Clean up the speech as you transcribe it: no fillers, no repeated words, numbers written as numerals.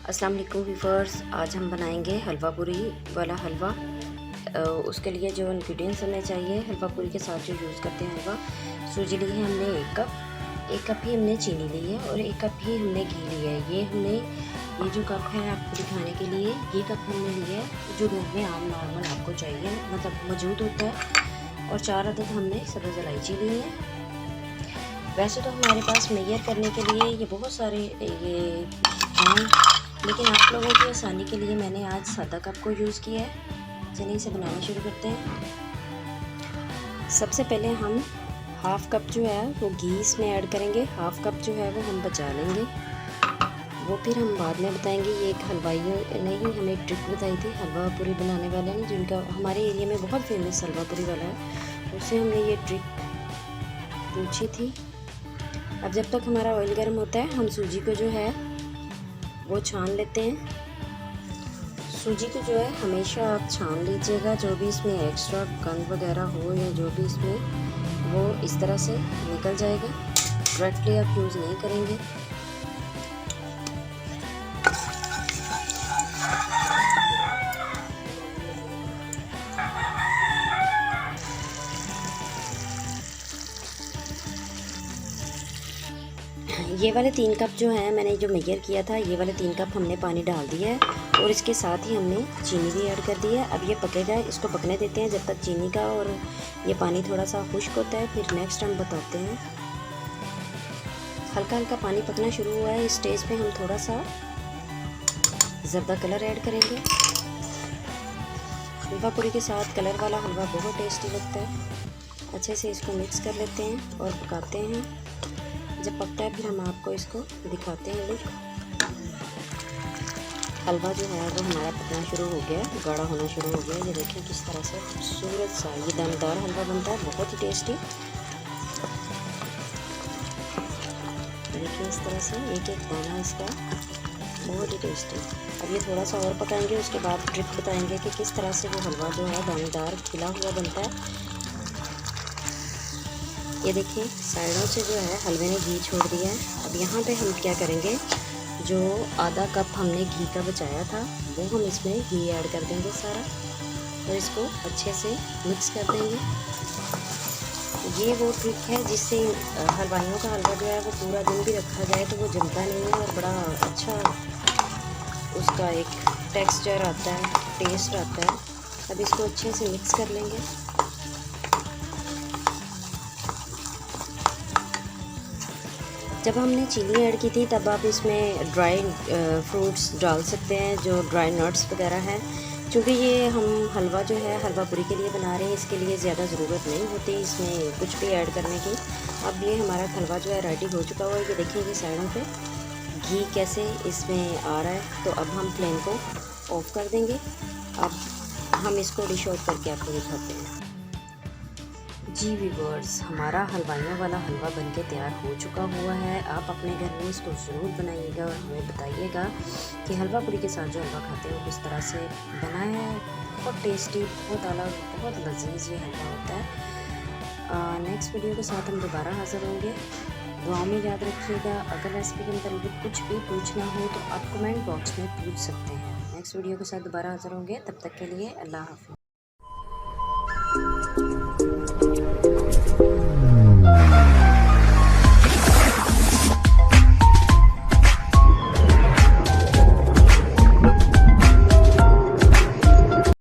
अस्सलाम वालेकुम व्यूअर्स, आज हम बनाएंगे हलवा पूरी वाला हलवा। उसके लिए जो इंग्रेडिएंट्स हमें चाहिए हलवा पूरी के साथ जो यूज़ करते हैं हलवा, सूजी ली है हमने एक कप ही हमने चीनी ली है और 1 कप ही हमने घी लिया है। ये जो कप है आपको दिखाने के लिए ये कप हमने लिया है जो घर में आम नॉर्मल आपको चाहिए मतलब मौजूद होता है। और 4 अदद हमने सब्ज़ इलायची ली है। वैसे तो हमारे पास मेजर करने के लिए ये बहुत सारे ये हैं, लेकिन आप लोगों की आसानी के लिए मैंने आज सादा कप को यूज़ किया है। चलिए इसे बनाना शुरू करते हैं। सबसे पहले हम हाफ़ कप जो है वो घी इसमें ऐड करेंगे, हाफ़ कप जो है वो हम बचा लेंगे, वो फिर हम बाद में बताएंगे। ये एक हलवाइयों ने ही हमें एक ट्रिक बताई थी हलवा पूरी बनाने वाले ने, जिनका हमारे एरिया में बहुत फेमस हलवा पूरी वाला है, उससे हमने ये ट्रिक पूछी थी। अब जब तक हमारा ऑयल गर्म होता है हम सूजी को जो है वो छान लेते हैं। सूजी को जो है हमेशा आप छान लीजिएगा, जो भी इसमें एक्स्ट्रा गंद वगैरह हो या जो भी इसमें वो इस तरह से निकल जाएगा। डायरेक्टली आप यूज़ नहीं करेंगे। ये वाले 3 कप जो है मैंने जो मेजर किया था, ये वाले 3 कप हमने पानी डाल दिया है और इसके साथ ही हमने चीनी भी ऐड कर दी है। अब ये पकेगा, इसको पकने देते हैं जब तक चीनी का और ये पानी थोड़ा सा खुश्क होता है, फिर नेक्स्ट हम बताते हैं। हल्का हल्का पानी पकना शुरू हुआ है, इस स्टेज पे हम थोड़ा सा ज़र्दा कलर ऐड करेंगे। हलवा पूरी के साथ कलर वाला हलवा बहुत टेस्टी लगता है। अच्छे से इसको मिक्स कर लेते हैं और पकाते हैं। जब पकता है फिर हम आपको इसको दिखाते हैं लुक। हलवा जो है वो हमारा पकना शुरू हो गया, गाढ़ा होना शुरू हो गया। ये देखिए किस तरह से खूबसूरत सा ये दानेदार हलवा बनता है, बहुत ही टेस्टी। देखिए इस तरह से एक एक दाना इसका बहुत ही टेस्टी। अब ये थोड़ा सा और पकाएंगे, उसके बाद ट्रिक बताएंगे कि किस तरह से वो हलवा जो है दानेदार खिला हुआ बनता है। ये देखिए साइडों से जो है हलवे ने घी छोड़ दिया है। अब यहाँ पे हम क्या करेंगे, जो आधा कप हमने घी का बचाया था वो हम इसमें घी ऐड कर देंगे सारा और इसको अच्छे से मिक्स कर देंगे। ये वो ट्रिक है जिससे हलवाइयों का हलवा जो है वो पूरा दिन भी रखा जाए तो वो जमता नहीं है और बड़ा अच्छा उसका एक टेक्सचर आता है, टेस्ट आता है। अब इसको अच्छे से मिक्स कर लेंगे। जब हमने चीनी ऐड की थी तब आप इसमें ड्राई फ्रूट्स डाल सकते हैं, जो ड्राई नट्स वगैरह हैं। क्योंकि ये हम हलवा जो है हलवा पूरी के लिए बना रहे हैं, इसके लिए ज़्यादा ज़रूरत नहीं होती इसमें कुछ भी ऐड करने की। अब ये हमारा हलवा जो है रेडी हो चुका हुआ है। ये देखिए ये साइडों पे घी कैसे इसमें आ रहा है। तो अब हम फ्लेम को ऑफ़ कर देंगे। अब हम इसको डिश आउट करके आपको दिखाते हैं। जी व्यूअर्स, हमारा हलवाइयों वाला हलवा बनके तैयार हो चुका हुआ है। आप अपने घर में इसको ज़रूर बनाइएगा और हमें बताइएगा कि हलवा पूरी के साथ जो हलवा खाते हैं वो किस तरह से बना है। बहुत टेस्टी, बहुत अलग, बहुत लजीज ये हलवा होता है। नेक्स्ट वीडियो के साथ हम दोबारा हाज़िर होंगे। दुआ में याद रखिएगा। अगर रेसिपी के मतलब कुछ भी पूछना हो तो आप कमेंट बॉक्स में पूछ सकते हैं। नेक्स्ट वीडियो के साथ दोबारा हाज़िर होंगे, तब तक के लिए अल्लाह हाफ़िज़।